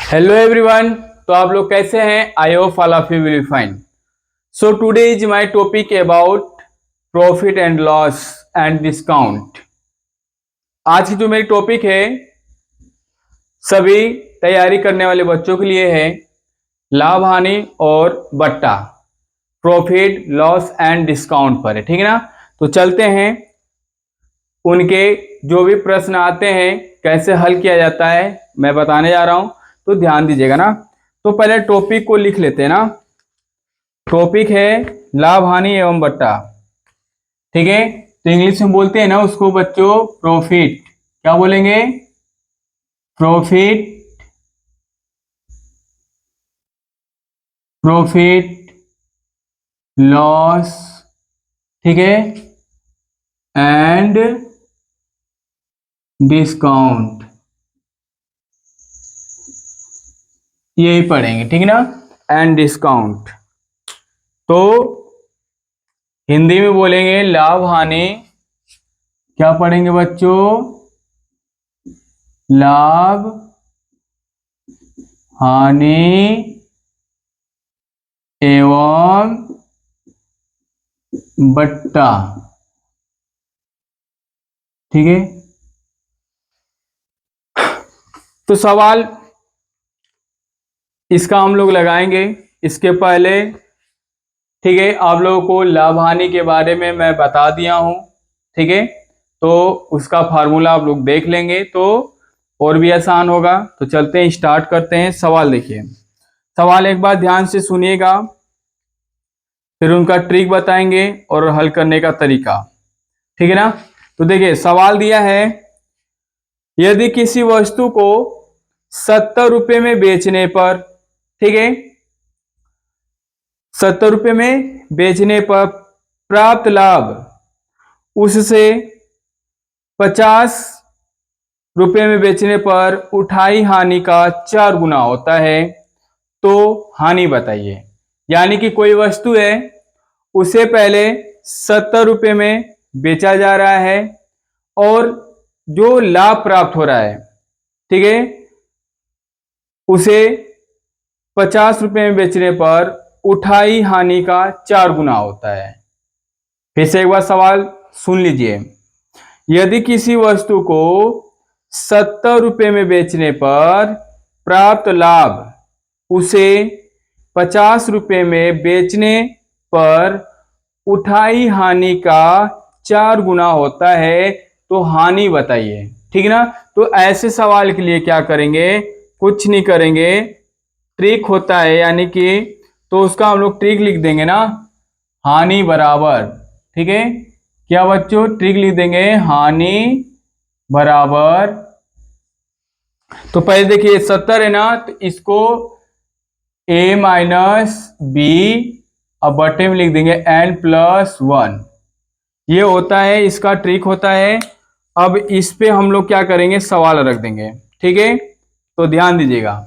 Hello everyone. तो आप लोग कैसे हैं? I hope all of you will be fine. So today is my topic about profit and loss and discount. आज की जो मेरी टॉपिक है सभी तैयारी करने वाले बच्चों के लिए है। लाभ हानि और बट्टा, प्रॉफिट लॉस एंड डिस्काउंट पर है। ठीक है ना? तो चलते हैं, उनके जो भी प्रश्न आते हैं कैसे हल किया जाता है मैं बताने जा रहा हूं, तो ध्यान दीजिएगा ना। तो पहले टॉपिक को लिख लेते हैं ना। टॉपिक है लाभ हानि एवं बट्टा। ठीक है, तो इंग्लिश में बोलते हैं ना उसको बच्चों प्रॉफिट। क्या बोलेंगे? प्रॉफिट, प्रॉफिट लॉस, ठीक है, एंड डिस्काउंट, यही पढ़ेंगे। ठीक है ना? And discount. तो हिंदी में बोलेंगे लाभ हानि। क्या पढ़ेंगे बच्चों? लाभ हानि एवं बट्टा। ठीक है, तो सवाल इसका हम लोग लगाएंगे। इसके पहले ठीक है, आप लोगों को लाभ हानि के बारे में मैं बता दिया हूं। ठीक है, तो उसका फार्मूला आप लोग देख लेंगे तो और भी आसान होगा। तो चलते हैं, स्टार्ट करते हैं। सवाल देखिए, सवाल एक बार ध्यान से सुनिएगा, फिर उनका ट्रिक बताएंगे और हल करने का तरीका। ठीक है ना? तो देखिए सवाल दिया है, यदि किसी वस्तु को 70 रुपये में बेचने पर, ठीक है, 70 रुपये में बेचने पर प्राप्त लाभ उससे 50 रुपये में बेचने पर उठाई हानि का 4 गुना होता है, तो हानि बताइए। यानी कि कोई वस्तु है, उसे पहले 70 रुपये में बेचा जा रहा है और जो लाभ प्राप्त हो रहा है, ठीक है, उसे 50 रुपये में बेचने पर उठाई हानि का 4 गुना होता है। फिर से एक बार सवाल सुन लीजिए, यदि किसी वस्तु को 70 रुपये में बेचने पर प्राप्त लाभ उसे 50 रुपये में बेचने पर उठाई हानि का 4 गुना होता है, तो हानि बताइए। ठीक ना? तो ऐसे सवाल के लिए क्या करेंगे? कुछ नहीं करेंगे, ट्रिक होता है, यानी कि तो उसका हम लोग ट्रिक लिख देंगे ना, हानि बराबर, ठीक है, क्या बच्चों ट्रिक लिख देंगे, हानि बराबर। तो पहले देखिए 70 है ना, तो इसको a माइनस बी, अब बटे में लिख देंगे n प्लस 1। ये होता है, इसका ट्रिक होता है। अब इस पे हम लोग क्या करेंगे, सवाल रख देंगे। ठीक है, तो ध्यान दीजिएगा,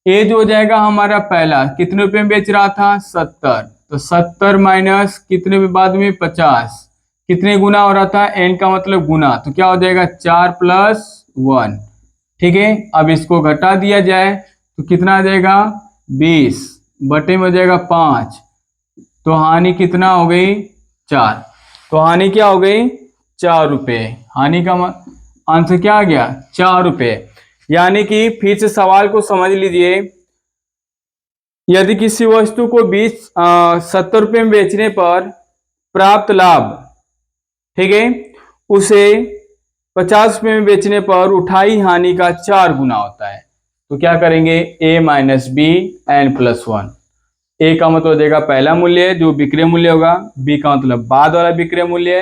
ए जो हो जाएगा हमारा पहला, कितने रुपए में बेच रहा था, 70, तो 70 माइनस कितने में बाद में 50, कितने गुना हो रहा था, एन का मतलब गुना, तो क्या हो जाएगा 4 प्लस 1। ठीक है, अब इसको घटा दिया जाए तो कितना आ जाएगा 20, बटे में हो जाएगा 5, तो हानि कितना हो गई 4। तो हानि क्या हो गई 4 रुपये। हानि का आंसर क्या आ गया 4 रुपये। यानी कि फिर से सवाल को समझ लीजिए, यदि किसी वस्तु को 70 रुपये में बेचने पर प्राप्त लाभ, ठीक है, उसे 50 रुपये में बेचने पर उठाई हानि का 4 गुना होता है, तो क्या करेंगे, a minus B N plus 1। A का मतलब हो जाएगा पहला मूल्य जो विक्रय मूल्य होगा, बी का मतलब बाद वाला विक्रय मूल्य,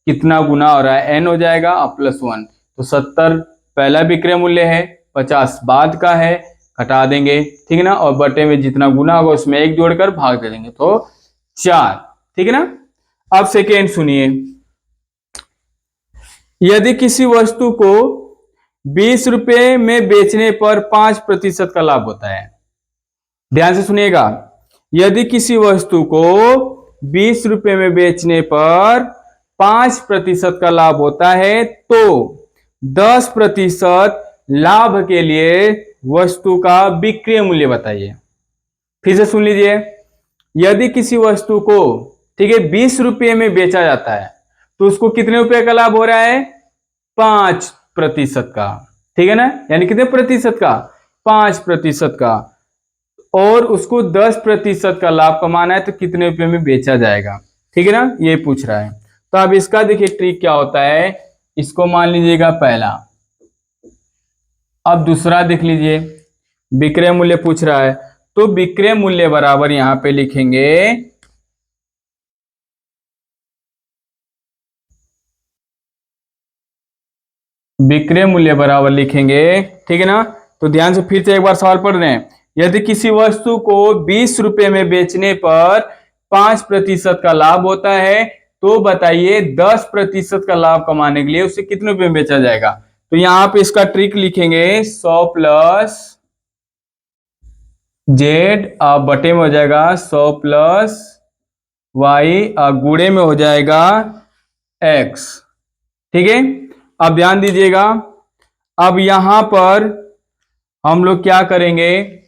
कितना गुना हो रहा है, एन हो जाएगा और प्लस 1। तो 70 पहला विक्रय मूल्य है, 50 बाद का है, घटा देंगे, ठीक है ना, और बटे में जितना गुना होगा उसमें 1 जोड़कर भाग दे देंगे, तो 4। ठीक है ना? अब सेकेंड सुनिए, यदि किसी वस्तु को 20 रुपये में बेचने पर 5% का लाभ होता है। ध्यान से सुनिएगा, यदि किसी वस्तु को 20 रुपये में बेचने पर 5% का लाभ होता है, तो 10% लाभ के लिए वस्तु का विक्रय मूल्य बताइए। फिर से सुन लीजिए, यदि किसी वस्तु को, ठीक है, 20 रुपये में बेचा जाता है तो उसको कितने रुपए का लाभ हो रहा है? 5% का, ठीक है ना, यानी कितने प्रतिशत का? 5% का। और उसको 10% का लाभ कमाना है तो कितने रुपए में बेचा जाएगा, ठीक है ना, ये पूछ रहा है। तो अब इसका देखिए ट्रिक क्या होता है। इसको मान लीजिएगा पहला, अब दूसरा देख लीजिए, विक्रय मूल्य पूछ रहा है तो विक्रय मूल्य बराबर यहां पे लिखेंगे विक्रय मूल्य बराबर लिखेंगे, ठीक है ना। तो ध्यान से फिर से एक बार सवाल पढ़ रहे हैं। यदि किसी वस्तु को 20 रुपये में बेचने पर 5% का लाभ होता है तो बताइए 10% का लाभ कमाने के लिए उसे कितने रुपए में बेचा जाएगा। तो यहां पे इसका ट्रिक लिखेंगे 100 प्लस जेड, बटे में हो जाएगा 100 प्लस वाई, गुणे में हो जाएगा एक्स, ठीक है। अब ध्यान दीजिएगा, अब यहां पर हम लोग क्या करेंगे,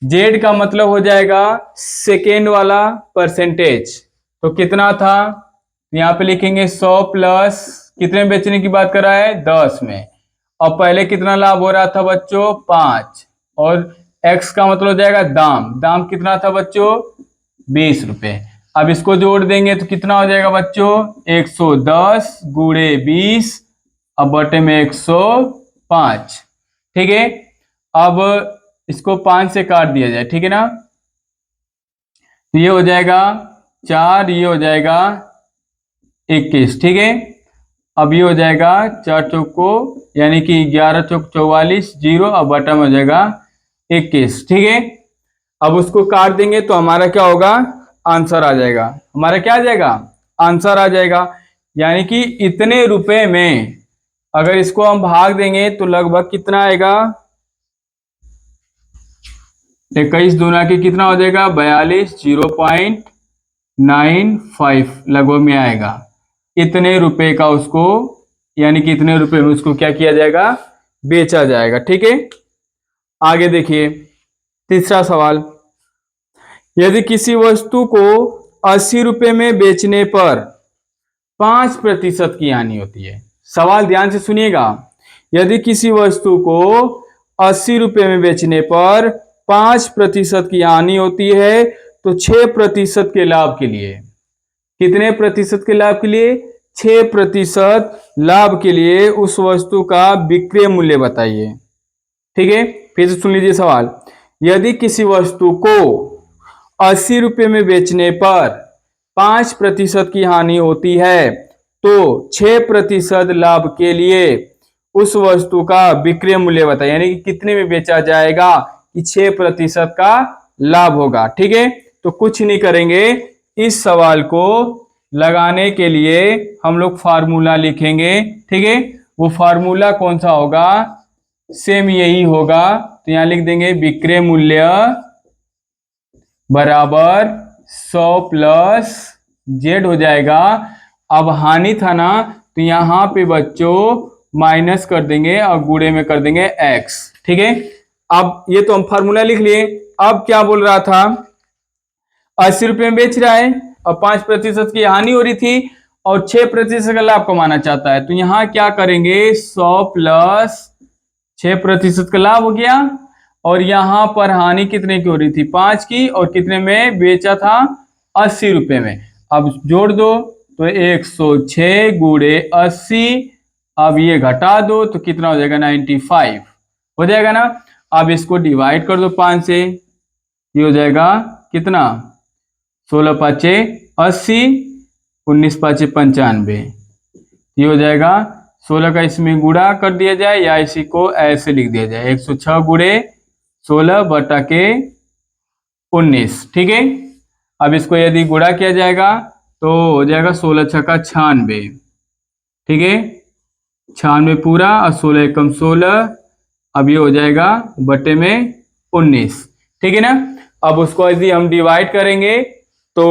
जेड का मतलब हो जाएगा सेकेंड वाला परसेंटेज, तो कितना था, यहां पे लिखेंगे 100 प्लस कितने में बेचने की बात कर रहा है, 10 में। और पहले कितना लाभ हो रहा था बच्चों, 5, और एक्स का मतलब हो जाएगा दाम, दाम कितना था बच्चों, 20 रुपए। अब इसको जोड़ देंगे तो कितना हो जाएगा बच्चों, 110 गुणे 20, अब बटे में 105, ठीक है। अब इसको 5 से काट दिया जाए, ठीक है ना, तो ये हो जाएगा 4, ये हो जाएगा 21, ठीक है। अब ये हो जाएगा 4 चौक को, यानी कि 11 चौक 44, 0, अब बटा में हो जाएगा 21, ठीक है। अब उसको काट देंगे तो हमारा क्या होगा, आंसर आ जाएगा, हमारा क्या आ जाएगा, आंसर आ जाएगा। यानी कि इतने रुपए में अगर इसको हम भाग देंगे तो लगभग कितना आएगा, 21 दूना के कितना हो जाएगा, 42, 0.95 लगभग में आएगा। इतने रुपए का उसको, यानी कि इतने रुपए में उसको क्या किया जाएगा, बेचा जाएगा, ठीक है। आगे देखिए तीसरा सवाल, यदि किसी वस्तु को 80 रुपए में बेचने पर 5% की हानि होती है। सवाल ध्यान से सुनिएगा, यदि किसी वस्तु को 80 रुपए में बेचने पर 5% की हानि होती है तो 6% के लाभ के लिए, कितने प्रतिशत के लाभ के लिए, 6% लाभ के लिए उस वस्तु का विक्रय मूल्य बताइए, ठीक है। फिर से सुन लीजिए सवाल, यदि किसी वस्तु को 80 रुपये में बेचने पर 5% की हानि होती है तो 6% लाभ के लिए उस वस्तु का विक्रय मूल्य बताइए, यानी कि कितने में बेचा जाएगा कि 6% का लाभ होगा, ठीक है। तो कुछ नहीं करेंगे, इस सवाल को लगाने के लिए हम लोग फार्मूला लिखेंगे, ठीक है। वो फार्मूला कौन सा होगा, सेम यही होगा। तो यहां लिख देंगे विक्रय मूल्य बराबर 100 प्लस जेड हो जाएगा। अब हानि था ना, तो यहां पे बच्चों माइनस कर देंगे और गुणे में कर देंगे एक्स, ठीक है। अब ये तो हम फार्मूला लिख लिए। अब क्या बोल रहा था, 80 रुपये में बेच रहा है और 5% की हानि हो रही थी और 6% का लाभ कमाना चाहता है। तो यहां क्या करेंगे, 100 प्लस 6% का लाभ हो गया, और यहां पर हानि कितने की हो रही थी, 5 की, और कितने में बेचा था, 80 रुपये में। अब जोड़ दो तो 106 गुणे 80, अब ये घटा दो तो कितना हो जाएगा, 95 हो जाएगा ना। अब इसको डिवाइड कर दो 5 से, ये हो जाएगा कितना, 16 पाँचे 80, 19 पाँचे 95, ये हो जाएगा। 16 का इसमें गुणा कर दिया जाए या इसी को ऐसे लिख दिया जाए, 106 गुणे 16 बटा के 19, ठीक है। अब इसको यदि गुणा किया जाएगा तो हो जाएगा 16 छक्का 96, ठीक है, 96 पूरा और 16 एकम 16, अब ये हो जाएगा बटे में 19, ठीक है ना। अब उसको यदि हम डिवाइड करेंगे तो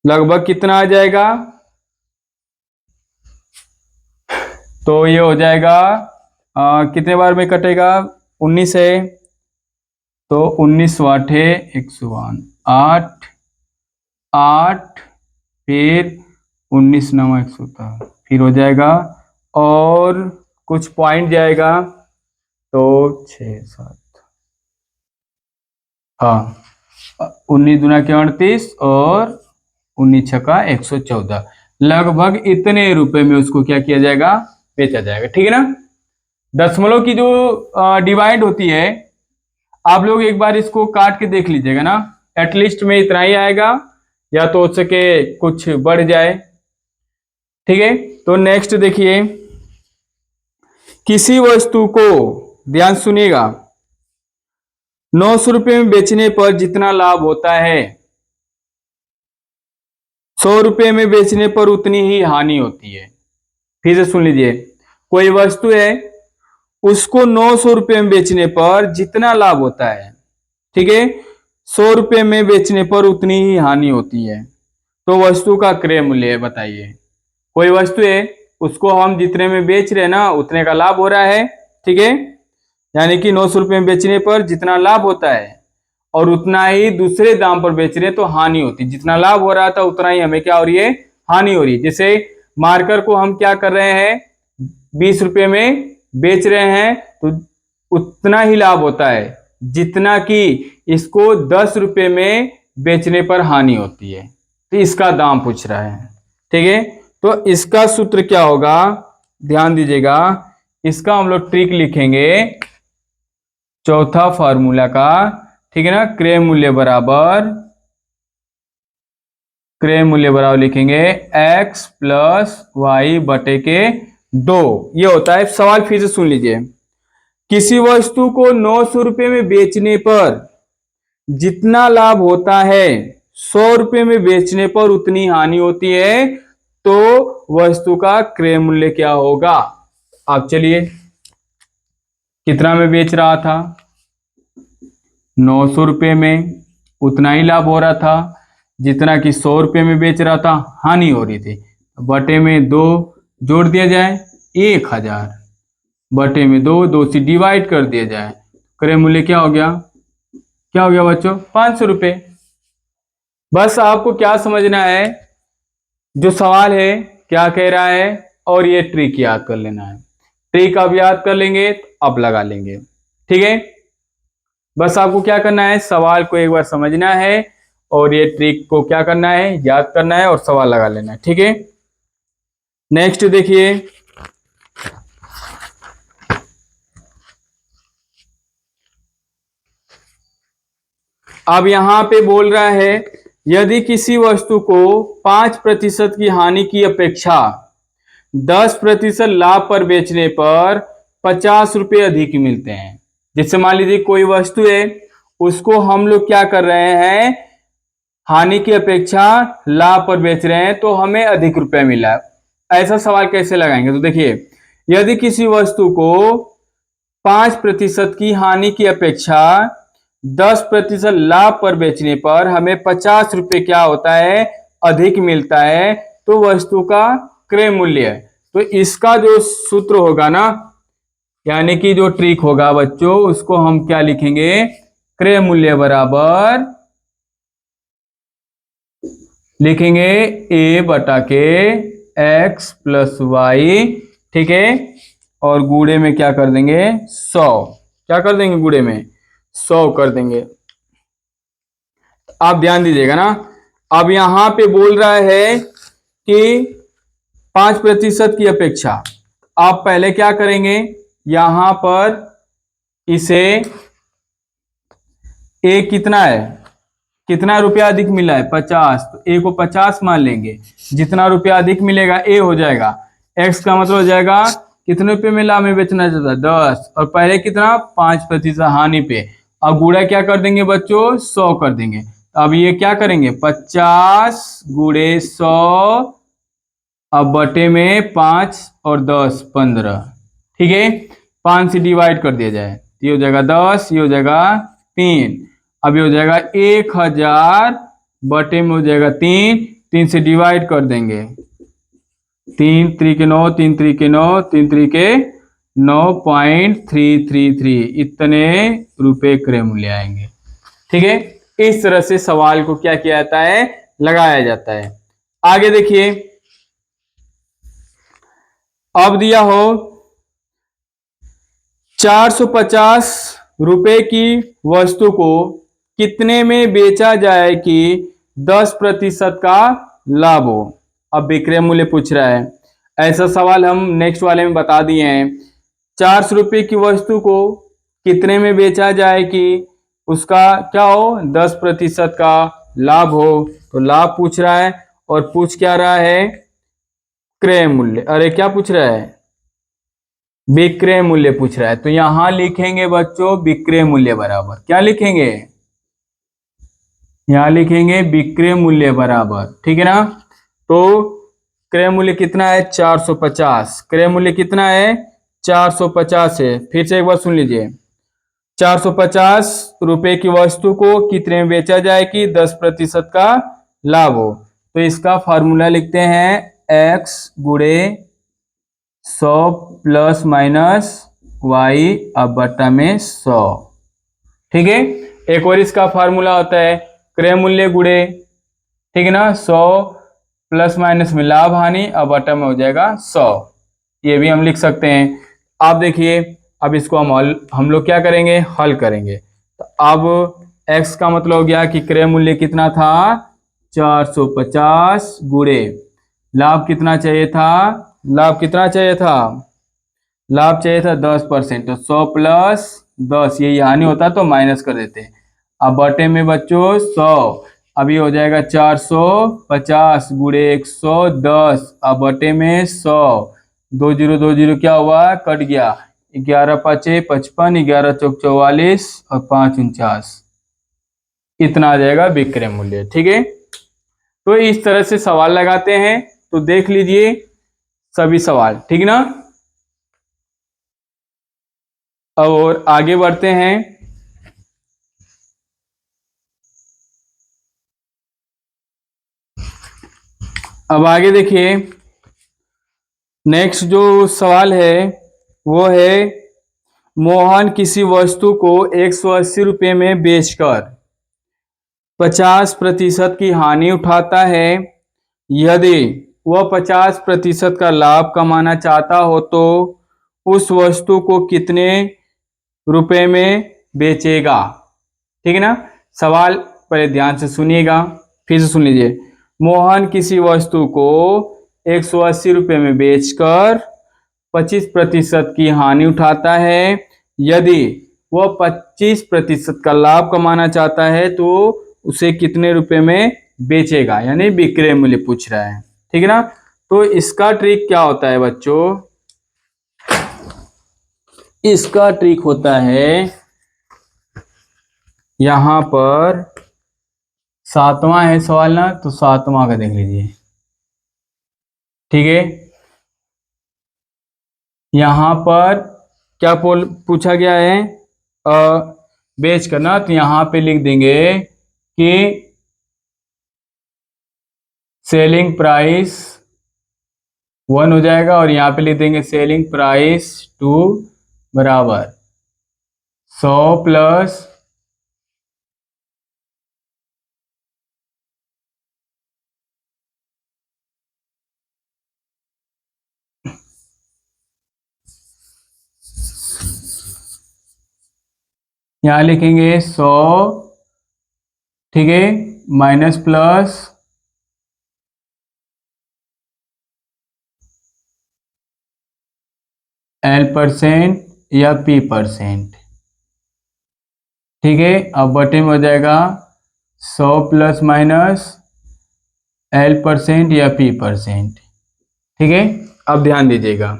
लगभग कितना आ जाएगा, तो ये हो जाएगा कितने बार में कटेगा? 19 है तो 19 वाटे 101, 8 8 फिर 19 9 117 फिर हो जाएगा और कुछ पॉइंट जाएगा तो 6 7, हाँ 19 दूना के 38 और 19 छक्का 114, लगभग इतने रुपए में उसको क्या किया जाएगा? बेचा जाएगा। ठीक है ना? दशमलव की जो डिवाइड होती है, आप लोग एक बार इसको काट के देख लीजिएगा ना, एटलीस्ट में इतना ही आएगा या तो हो सके कुछ बढ़ जाए। ठीक है, तो नेक्स्ट देखिए, किसी वस्तु को, ध्यान सुनिएगा, 900 रुपये में बेचने पर जितना लाभ होता है, 100 रुपये में बेचने पर उतनी ही हानि होती है। फिर से सुन लीजिए, कोई वस्तु है, उसको 900 रुपये में बेचने पर जितना लाभ होता है, ठीक है, 100 रुपये में बेचने पर उतनी ही हानि होती है, तो वस्तु का क्रय मूल्य है, बताइए। कोई वस्तु है, उसको हम जितने में बेच रहे हैं ना, उतने का लाभ हो रहा है, ठीक है, यानी कि 900 रुपये में बेचने पर जितना लाभ होता है और उतना ही दूसरे दाम पर बेच रहे हैं तो हानि होती है। जितना लाभ हो रहा था उतना ही हमें क्या हो रही है? हानि हो रही है। जैसे मार्कर को हम क्या कर रहे हैं, 20 रुपये में बेच रहे हैं तो उतना ही लाभ होता है जितना कि इसको 10 रुपये में बेचने पर हानि होती है। तो इसका दाम पूछ रहा है। ठीक है, तो इसका सूत्र क्या होगा, ध्यान दीजिएगा, इसका हम लोग ट्रिक लिखेंगे चौथा फार्मूला का। ठीक है ना, क्रय मूल्य बराबर लिखेंगे x प्लस वाई बटे के 2। ये होता है। सवाल फिर से सुन लीजिए, किसी वस्तु को 900 रुपये में बेचने पर जितना लाभ होता है, 100 रुपये में बेचने पर उतनी हानि होती है, तो वस्तु का क्रय मूल्य क्या होगा? आप चलिए, कितना में बेच रहा था? 900 रुपये में, उतना ही लाभ हो रहा था जितना कि 100 रुपये में बेच रहा था, हानि हो रही थी। बटे में 2 जोड़ दिया जाए, 1000 बटे में 2, 2 से डिवाइड कर दिया जाए, क्रय मूल्य क्या हो गया? क्या हो गया बच्चों? 500 रुपये। बस आपको क्या समझना है, जो सवाल है क्या कह रहा है, और ये ट्रिक याद कर लेना है। ट्रिक अब याद कर लेंगे तो अब लगा लेंगे। ठीक है, बस आपको क्या करना है, सवाल को एक बार समझना है और ये ट्रिक को क्या करना है, याद करना है और सवाल लगा लेना है। ठीक है, नेक्स्ट देखिए, अब यहां पे बोल रहा है, यदि किसी वस्तु को 5% की हानि की अपेक्षा 10% लाभ पर बेचने पर 50 रुपये अधिक मिलते हैं। जैसे मान लीजिए कोई वस्तु है, उसको हम लोग क्या कर रहे हैं, हानि की अपेक्षा लाभ पर बेच रहे हैं तो हमें अधिक रुपया मिला है। ऐसा सवाल कैसे लगाएंगे? तो देखिए, यदि किसी वस्तु को 5% की हानि की अपेक्षा 10% लाभ पर बेचने पर हमें 50 रुपये क्या होता है, अधिक मिलता है, तो वस्तु का क्रय मूल्य है। तो इसका जो सूत्र होगा ना, यानी कि जो ट्रिक होगा बच्चों, उसको हम क्या लिखेंगे, क्रय मूल्य बराबर लिखेंगे a बटा के x प्लस वाई। ठीक है, और गुणे में क्या कर देंगे, 100। क्या कर देंगे? गुणे में 100 कर देंगे। आप ध्यान दीजिएगा ना, अब यहां पे बोल रहा है कि 5% की अपेक्षा। आप पहले क्या करेंगे, यहां पर इसे ए कितना है, कितना रुपया अधिक मिला है, 50, तो ए को 50 मान लेंगे। जितना रुपया अधिक मिलेगा ए हो जाएगा, एक्स का मतलब हो जाएगा कितने रुपये में लाभ में बेचना चाहता है, 10, और पहले कितना, 5% हानि पे। अब गुणा क्या कर देंगे बच्चों, 100 कर देंगे। अब ये क्या करेंगे, 50 गुणे 100, अब बटे में 5 और 10 15। ठीक है, 5 से डिवाइड कर दिया जाए, ये हो जाएगा 10, ये हो जाएगा 3। अब ये हो जाएगा 1000 बटे में हो जाएगा 3, 3 से डिवाइड कर देंगे, 3 3 के 9, 3 3 के 9, 3 3 के 9.333 इतने रुपए क्रय मूल्य आएंगे। ठीक है, इस तरह से सवाल को क्या किया जाता है, लगाया जाता है। आगे देखिए, अब दिया हो 450 रुपए की वस्तु को कितने में बेचा जाए कि 10% का लाभ हो। अब विक्रय मूल्य पूछ रहा है। ऐसा सवाल हम नेक्स्ट वाले में बता दिए हैं। 400 रुपये की वस्तु को कितने में बेचा जाए कि उसका क्या हो, 10% का लाभ हो। तो लाभ पूछ रहा है और पूछ क्या रहा है, क्रय मूल्य। अरे क्या पूछ रहा है, विक्रय मूल्य पूछ रहा है। तो यहां लिखेंगे बच्चों विक्रय मूल्य बराबर, क्या लिखेंगे, यहां लिखेंगे विक्रय मूल्य बराबर। ठीक है ना। तो क्रय मूल्य कितना है, 450। क्रय मूल्य कितना है, 450 है। फिर से एक बार सुन लीजिए, 450 रुपए की वस्तु को कितने में बेचा जाए कि 10% का लाभ हो। तो इसका फॉर्मूला लिखते हैं x गुणे 100 प्लस माइनस वाई अब बटा में 100। ठीक है, एक और इसका फार्मूला होता है क्रय मूल्य गुणे, ठीक है ना, 100 प्लस माइनस में लाभ हानि अब बटा में हो जाएगा 100। ये भी हम लिख सकते हैं। आप देखिए, अब इसको हम लोग क्या करेंगे, हल करेंगे। तो अब x का मतलब हो गया कि क्रय मूल्य कितना था, 450 गुणे लाभ कितना चाहिए था, लाभ कितना चाहिए था, लाभ चाहिए था 10%। तो 100 प्लस 10, ये हानि होता तो माइनस कर देते। अब बटे में बच्चों 100, अभी हो जाएगा 450 गुणे 110 अब बटे में 100। 2020 क्या हुआ, कट गया। 11 5 55, 11 चौक 44 और 5 49, इतना आ जाएगा विक्रय मूल्य। ठीक है, तो इस तरह से सवाल लगाते हैं। तो देख लीजिए सभी सवाल, ठीक ना। और आगे बढ़ते हैं। अब आगे देखिए, नेक्स्ट जो सवाल है वो है, मोहन किसी वस्तु को 180 रुपये में बेचकर 50% की हानि उठाता है। यदि वह 50% का लाभ कमाना चाहता हो तो उस वस्तु को कितने रुपए में बेचेगा। ठीक है ना। सवाल पहले ध्यान से सुनिएगा, फिर से सुन लीजिए। मोहन किसी वस्तु को 180 रुपये में बेचकर 25% की हानि उठाता है। यदि वह 25% का लाभ कमाना चाहता है तो उसे कितने रुपए में बेचेगा, यानी विक्रय मूल्य पूछ रहा है। ठीक है ना। तो इसका ट्रिक क्या होता है बच्चों, इसका ट्रिक होता है, यहां पर 7वां है सवाल ना, तो 7वां का देख लीजिए। ठीक है, यहां पर क्या पूछा गया है, बेच करना। तो यहां पे लिख देंगे कि सेलिंग प्राइस 1 हो जाएगा और यहां पे लिख देंगे सेलिंग प्राइस 2 बराबर 100 प्लस यहां लिखेंगे 100, ठीक है, माइनस प्लस L% या P%। ठीक है, अब बटे में हो जाएगा 100 प्लस माइनस L% या P%। ठीक है, अब ध्यान दीजिएगा,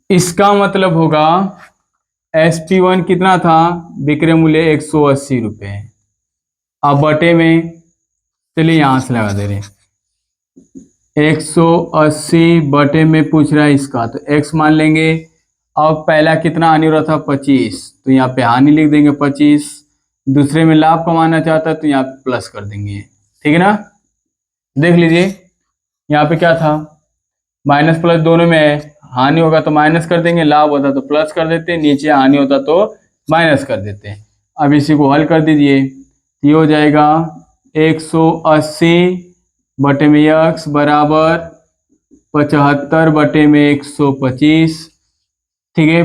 इसका मतलब होगा SP1 कितना था, विक्रय मूल्य 180 रुपये। अब बटे में, चलिए यहां से लगा दे रहे हैं, 180 बटे में पूछ रहा है इसका, तो x मान लेंगे। अब पहला कितना हानि हो रहा था, 25, तो यहाँ पे हानि लिख देंगे 25। दूसरे में लाभ कमाना चाहता है तो यहाँ पे प्लस कर देंगे। ठीक है ना। देख लीजिए यहाँ पे क्या था, माइनस प्लस दोनों में है, हानि होगा तो माइनस कर देंगे, लाभ होता तो प्लस कर देते, नीचे हानि होता तो माइनस कर देते हैं। अब इसी को हल कर दीजिए, ये हो जाएगा 180 बटे में x बराबर 75 बटे में 125। ठीक है,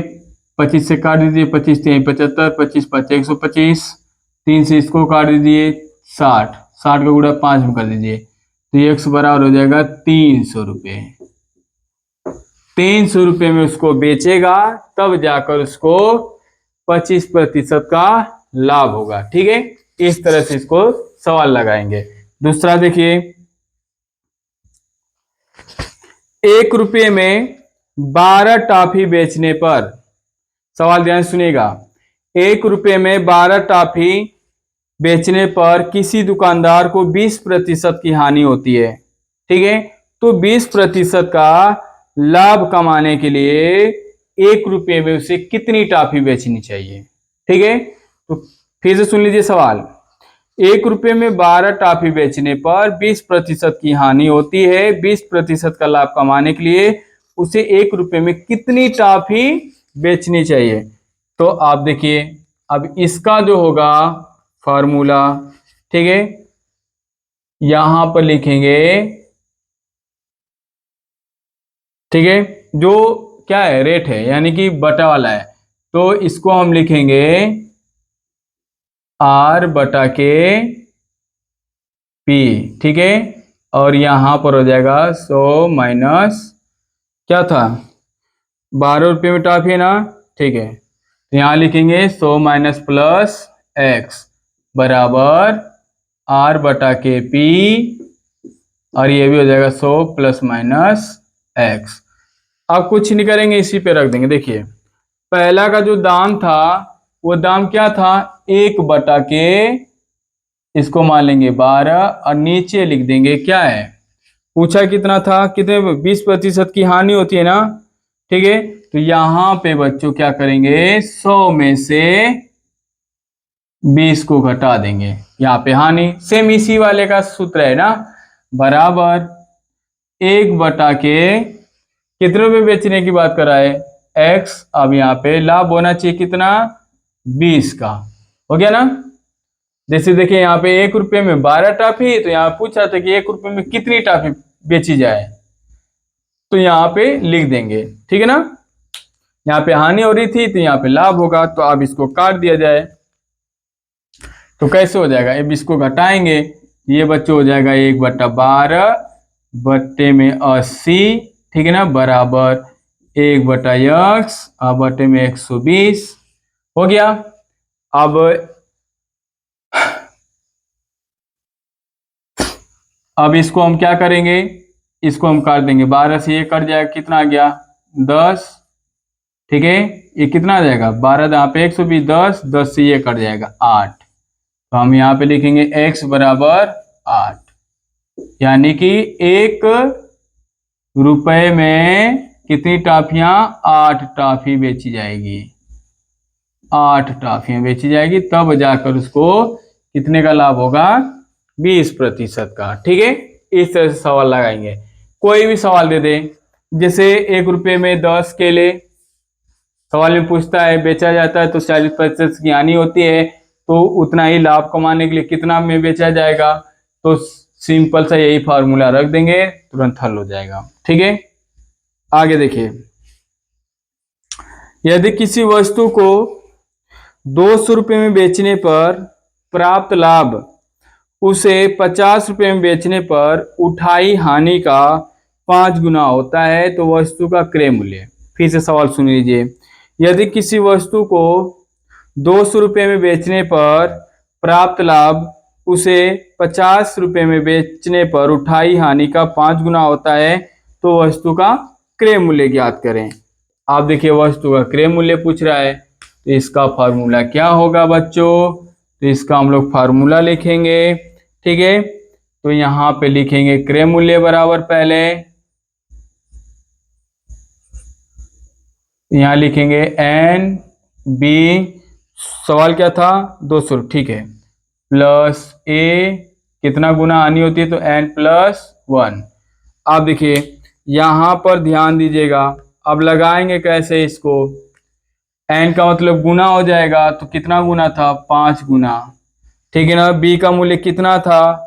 25 से काट दीजिए, 25 3 75, 25 5 125, 3 से इसको काट दीजिए 60, 60 का गुणा 5 में कर दीजिए, तो ये x बराबर हो जाएगा 300 रुपये। 300 रुपये में उसको बेचेगा, तब जाकर उसको 25% का लाभ होगा। ठीक है, इस तरह से इसको सवाल लगाएंगे। दूसरा देखिए, 1 रुपये में 12 टॉफी बेचने पर, सवाल ध्यान सुनिएगा, 1 रुपये में 12 टॉफी बेचने पर किसी दुकानदार को 20% की हानि होती है। ठीक है, तो 20% का लाभ कमाने के लिए 1 रुपये में उसे कितनी टॉफी बेचनी चाहिए। ठीक है, तो फिर से सुन लीजिए सवाल, 1 रुपये में 12 टॉफी बेचने पर 20% की हानि होती है, 20% का लाभ कमाने के लिए उसे 1 रुपये में कितनी टॉफी बेचनी चाहिए। तो आप देखिए, अब इसका जो होगा फॉर्मूला, ठीक है, यहां पर लिखेंगे। ठीक है, जो क्या है, रेट है, यानी कि बटा वाला है, तो इसको हम लिखेंगे R बटा के P। ठीक है, और यहां पर हो जाएगा 100 माइनस क्या था, 12 रुपये में टॉफी है ना। ठीक है, तो यहां लिखेंगे 100 माइनस प्लस x बराबर R बटा के P, और ये भी हो जाएगा 100 प्लस माइनस x। अब कुछ नहीं करेंगे, इसी पे रख देंगे। देखिए, पहला का जो दाम था वो दाम क्या था, 1 बटा के, इसको मान लेंगे 12, और नीचे लिख देंगे क्या है, पूछा कितना था, कितने 20% की हानि होती है ना। ठीक है, तो यहां पे बच्चों क्या करेंगे, 100 में से 20 को घटा देंगे, यहाँ पे हानि, सेम इसी वाले का सूत्र है ना, बराबर 1 बटा के, कितने रुपए बेचने की बात कर रहा है, x। अब यहाँ पे लाभ होना चाहिए कितना, 20 का, हो गया ना। जैसे देखिए, यहाँ पे 1 रुपये में 12 टॉफी, तो यहाँ पूछ रहा था कि 1 रुपये में कितनी टॉफी बेची जाए, तो यहाँ पे लिख देंगे। ठीक है ना, यहाँ पे हानि हो रही थी तो यहाँ पे लाभ होगा, तो अब इसको काट दिया जाए, तो कैसे हो जाएगा, अब इसको घटाएंगे, ये बच्चों हो जाएगा 1 बटा 12 बट्टे में 80। ठीक है ना, बराबर 1 बटा x बटे में 120 हो गया। अब इसको हम क्या करेंगे, इसको हम काट देंगे, 12 से ये कट जाएगा, कितना आ गया 10। ठीक है, ये कितना आ जाएगा, 12 यहाँ पे 120, 10, 10 से ये कट जाएगा 8, तो हम यहाँ पे लिखेंगे x बराबर 8, यानी कि 1 रुपए में कितनी टॉफियां, 8 टॉफी बेची जाएगी, 8 टॉफियां बेची जाएगी, तब जाकर उसको कितने का लाभ होगा, 20% का। ठीक है, इस तरह से सवाल लगाएंगे। कोई भी सवाल दे दे, जैसे 1 रुपये में 10 केले, सवाल में पूछता है बेचा जाता है तो 40% की हानि होती है, तो उतना ही लाभ कमाने के लिए कितना में बेचा जाएगा, तो सिंपल सा यही फार्मूला रख देंगे, तुरंत हल हो जाएगा। ठीक है, आगे देखिए, यदि किसी वस्तु को 200 रुपये में बेचने पर प्राप्त लाभ उसे 50 रुपये में बेचने पर उठाई हानि का 5 गुना होता है, तो वस्तु का क्रय मूल्य। फिर से सवाल सुन लीजिए, यदि किसी वस्तु को 200 रुपये में बेचने पर प्राप्त लाभ उसे 50 रुपये में बेचने पर उठाई हानि का 5 गुना होता है, तो वस्तु का क्रय मूल्य ज्ञात करें। आप देखिए, वस्तु का क्रय मूल्य पूछ रहा है, तो इसका फार्मूला क्या होगा बच्चों, तो इसका हम लोग फार्मूला लिखेंगे। ठीक है, तो यहाँ पे लिखेंगे क्रय मूल्य बराबर, पहले यहाँ लिखेंगे NB, सवाल क्या था 200, ठीक है, प्लस A, कितना गुना हानि होती है, तो N+1। आप देखिए यहाँ पर ध्यान दीजिएगा, अब लगाएंगे कैसे इसको, एन का मतलब गुना हो जाएगा, तो कितना गुना था, 5 गुना, ठीक है ना। बी का मूल्य कितना था,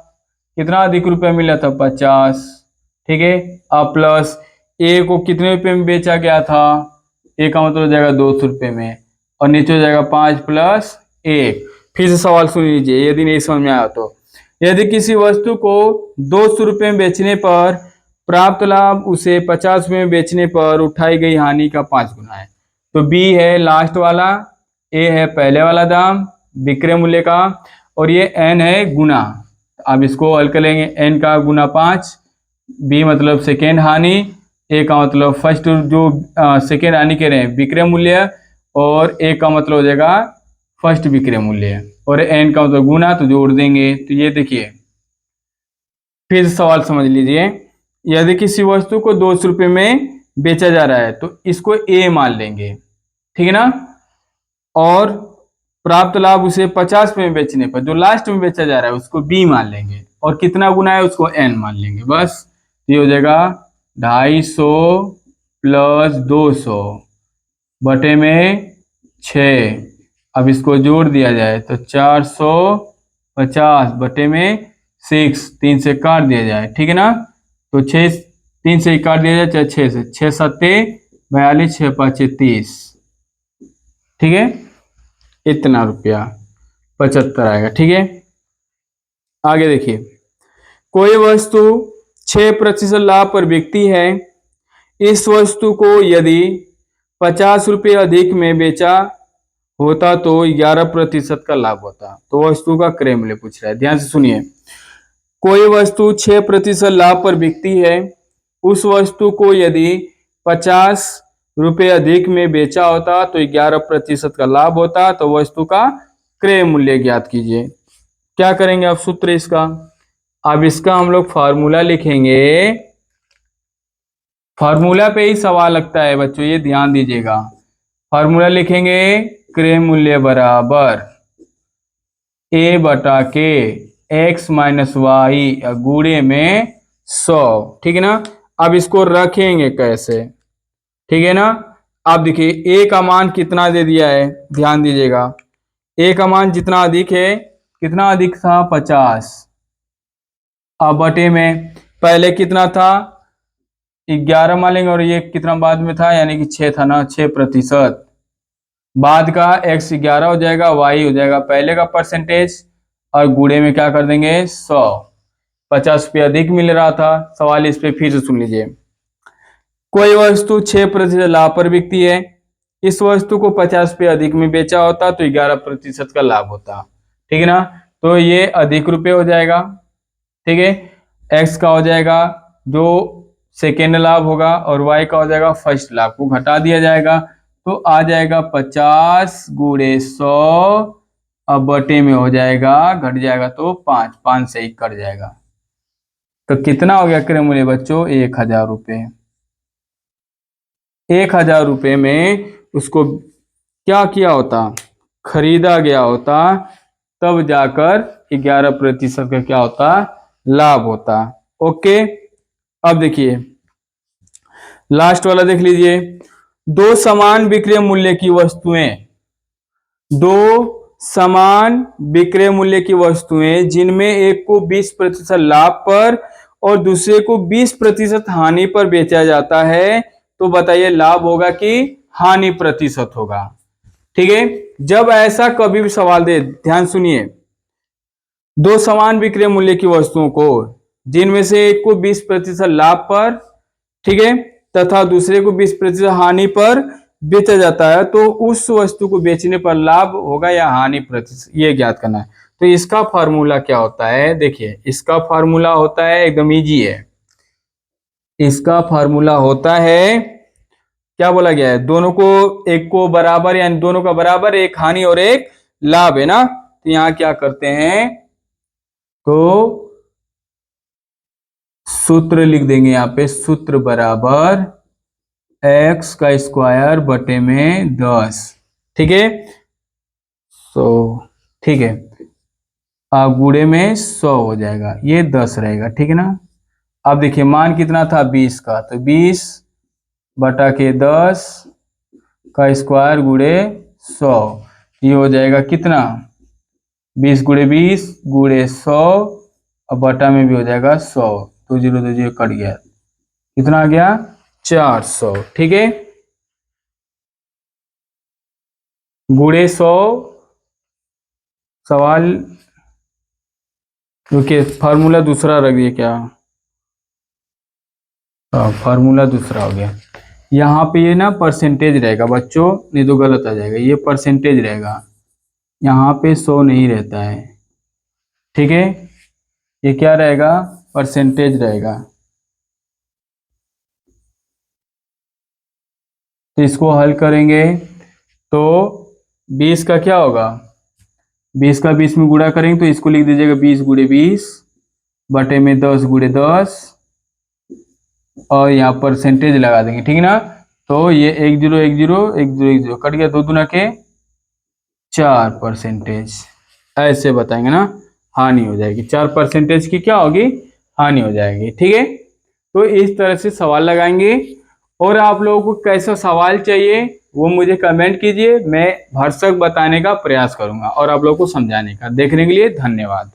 कितना अधिक रुपया मिला था, 50, ठीक है। अब प्लस ए को कितने रुपए में बेचा गया था, ए का मतलब हो जाएगा 200 रुपये में, और नीचे हो जाएगा 5 प्लस 1। फिर से सवाल सुन लीजिए यदि नहीं समझ में आया तो। यदि किसी वस्तु को 200 रुपये में बेचने पर प्राप्त लाभ उसे 50 रुपये में बेचने पर उठाई गई हानि का 5 गुना है। तो बी है लास्ट वाला, ए है पहले वाला दाम विक्रय मूल्य का, और ये एन है गुना। अब इसको हल कर लेंगे, एन का गुना 5, बी मतलब सेकेंड हानि, ए का मतलब फर्स्ट जो सेकेंड हानि कह रहे हैं विक्रय मूल्य, और ए का मतलब हो जाएगा फर्स्ट विक्रय मूल्य, और एन का मतलब गुना, तो जोड़ देंगे। तो ये देखिए फिर सवाल समझ लीजिए, यदि किसी वस्तु को 200 रुपये में बेचा जा रहा है तो इसको ए मान लेंगे, ठीक है ना, और प्राप्त लाभ उसे 50 रुपये में बेचने पर जो लास्ट में बेचा जा रहा है उसको बी मान लेंगे, और कितना गुना है उसको एन मान लेंगे। बस ये हो जाएगा 250 प्लस 200 बटे में 6। अब इसको जोड़ दिया जाए तो 450 बटे में 6, 3 से काट दिया जाए, ठीक है ना। तो 6 3 से काट दिया जाए, चाहे 6 से, 6 सत्ते 42, 6 पाँचे 30, ठीक है। इतना रुपया 75 आएगा, ठीक है। आगे देखिए, कोई वस्तु 6% लाभ पर बिकती है। इस वस्तु को यदि 50 रुपये अधिक में बेचा होता तो 11% का लाभ होता। तो वस्तु का क्रय मूल्य पूछ रहा है, ध्यान से सुनिए। कोई वस्तु 6% लाभ पर बिकती है। उस वस्तु को यदि 50 रुपये अधिक में बेचा होता तो 11% का लाभ होता। तो वस्तु का क्रय मूल्य ज्ञात कीजिए। क्या करेंगे अब सूत्र इसका, अब इसका हम लोग फार्मूला लिखेंगे। फार्मूला पे ही सवाल लगता है बच्चों, ये ध्यान दीजिएगा। फार्मूला लिखेंगे, क्रय मूल्य बराबर ए बटा के एक्स माइनस वाई गुणे में 100, ठीक है ना। अब इसको रखेंगे कैसे, ठीक है ना। अब देखिए ए का मान कितना दे दिया है, ध्यान दीजिएगा। ए का मान जितना अधिक है, कितना अधिक था, 50। अब बटे में पहले कितना था, 11 मान लेंगे, और ये कितना बाद में था, यानी कि 6 था ना, 6%। बाद का x 11 हो जाएगा, y हो जाएगा पहले का परसेंटेज, और गुणे में क्या कर देंगे 100। 50 रुपये अधिक मिल रहा था। सवाल इस पे फिर से सुन लीजिए। कोई वस्तु 6% लाभ पर बिकती है। इस वस्तु को 50 रुपये अधिक में बेचा होता तो 11% का लाभ होता, ठीक है ना। तो ये अधिक रुपये हो जाएगा, ठीक है। x का हो जाएगा जो सेकेंड लाभ होगा, और y का हो जाएगा फर्स्ट लाभ, को घटा दिया जाएगा तो आ जाएगा 50 गुणे 100। अब बटे में हो जाएगा, घट जाएगा तो 5, 5 से ही कट जाएगा। तो कितना हो गया क्रय मूल्य बच्चों, 1000 रुपये। 1000 रुपये में उसको क्या किया होता, खरीदा गया होता, तब जाकर 11% का क्या होता, लाभ होता। ओके, अब देखिए लास्ट वाला देख लीजिए। दो समान विक्रय मूल्य की वस्तुएं, दो समान विक्रय मूल्य की वस्तुएं जिनमें एक को 20% लाभ पर और दूसरे को 20% हानि पर बेचा जाता है, तो बताइए लाभ होगा कि हानि प्रतिशत होगा, ठीक है। जब ऐसा कभी भी सवाल दे, ध्यान सुनिए, दो समान विक्रय मूल्य की वस्तुओं को जिनमें से एक को 20% लाभ पर, ठीक है, तथा दूसरे को 20% हानि पर बेचा जाता है, तो उस वस्तु को बेचने पर लाभ होगा या हानि प्रतिशत, ये ज्ञात करना है। तो इसका फार्मूला क्या होता है, देखिए इसका फार्मूला होता है, एकदम इजी है। इसका फार्मूला होता है, क्या बोला गया है, दोनों को एक को बराबर, यानी दोनों का बराबर, एक हानि और एक लाभ है ना। तो यहां क्या करते हैं, तो सूत्र लिख देंगे यहां पे, सूत्र बराबर x का स्क्वायर बटे में 10, ठीक है। ठीक है, गुणे में 100 हो जाएगा, ये 10 रहेगा, ठीक है ना। अब देखिए मान कितना था 20 का, तो 20 बटा के 10 का स्क्वायर गुणे 100, ये हो जाएगा कितना 20 गुणे 20 गुणे 100 और बटा में भी हो जाएगा 100, 2 0 कट गया, कितना आ गया 400। ठीक है, गुणे 100 सवाल, ओके फार्मूला दूसरा रख दिए क्या, फार्मूला दूसरा हो गया। यहाँ पे ये ना परसेंटेज रहेगा बच्चों, नहीं तो गलत आ जाएगा, ये परसेंटेज रहेगा, यहाँ पे 100 नहीं रहता है। ठीक है, ये क्या रहेगा परसेंटेज रहेगा। तो इसको हल करेंगे तो 20 का क्या होगा, 20 का 20 में गुणा करेंगे तो इसको लिख दीजिएगा 20 गुणे 20 बटे में 10 गुणे 10 और यहाँ परसेंटेज लगा देंगे। ठीक है ना, तो ये 1 0 1 0 1 0 1 0 कट गया, 2 दूना के 4%, ऐसे बताएंगे ना, हानि हो जाएगी, 4% की क्या होगी, हानि हो जाएगी। ठीक है, तो इस तरह से सवाल लगाएंगे। और आप लोगों को कैसा सवाल चाहिए वो मुझे कमेंट कीजिए, मैं भरसक बताने का प्रयास करूंगा और आप लोगों को समझाने का। देखने के लिए धन्यवाद।